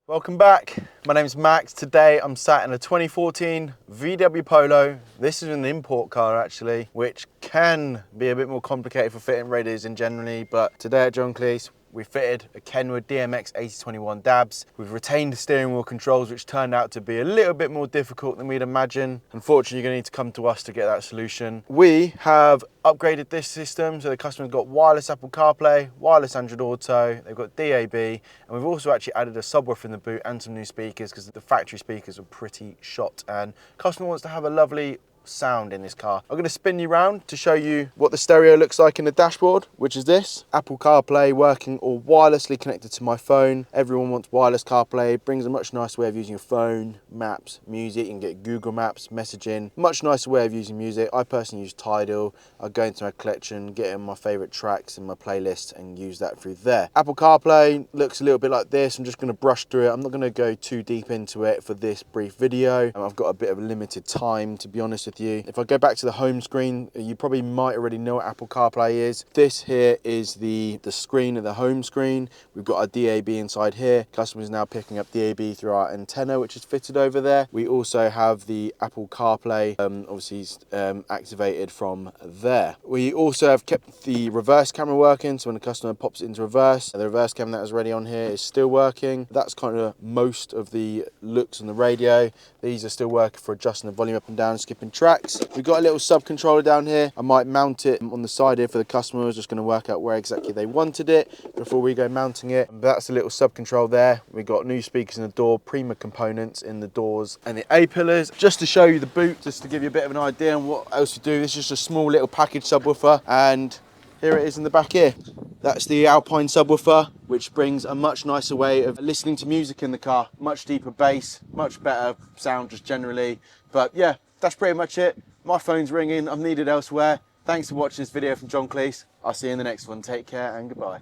Welcome back. My name is Max. Today I'm sat in a 2014 VW Polo. This is an import car actually, which can be a bit more complicated for fitting radiators in generally, but today at John Kleis, we fitted a Kenwood DMX8021 dabs. We've retained the steering wheel controls, which turned out to be a little bit more difficult than we'd imagined. Unfortunately, you're gonna need to come to us to get that solution. We have upgraded this system, so the customer's got wireless Apple CarPlay, wireless Android Auto, they've got DAB, and we've also actually added a subwoofer in the boot and some new speakers because the factory speakers were pretty shot, and customer wants to have a lovely sound in this car. I'm going to spin you around to show you what the stereo looks like in the dashboard, which is this. Apple CarPlay working all wirelessly connected to my phone. Everyone wants wireless CarPlay. It brings a much nicer way of using your phone, maps, music. You can get Google Maps, messaging. Much nicer way of using music. I personally use Tidal. I go into my collection, get in my favorite tracks in my playlist and use that through there. Apple CarPlay looks a little bit like this. I'm just going to brush through it. I'm not going to go too deep into it for this brief video. I've got a bit of a limited time, to be honest with you. If I go back to the home screen, you probably might already know what Apple CarPlay is. This here is the screen of the home screen. We've got our DAB inside here. Customer's now picking up DAB through our antenna, which is fitted over there. We also have the Apple CarPlay, obviously activated from there. We also have kept the reverse camera working, so when the customer pops it into reverse, the reverse camera that was already on here is still working. That's kind of most of the looks on the radio. These are still working for adjusting the volume up and down, skipping tracks. We've got a little sub controller down here. I might mount it on the side here for the customer who's just going to work out where exactly they wanted it before we go mounting it. But that's a little sub control there. We've got new speakers in the door, Prima components in the doors and the A-pillars. Just to show you the boot, just to give you a bit of an idea on what else to do. This is just a small little package subwoofer, and here it is in the back here. That's the Alpine subwoofer, which brings a much nicer way of listening to music in the car. Much deeper bass, much better sound just generally. But yeah, that's pretty much it. My phone's ringing, I'm needed elsewhere. Thanks for watching this video from John Kleis. I'll see you in the next one. Take care and goodbye.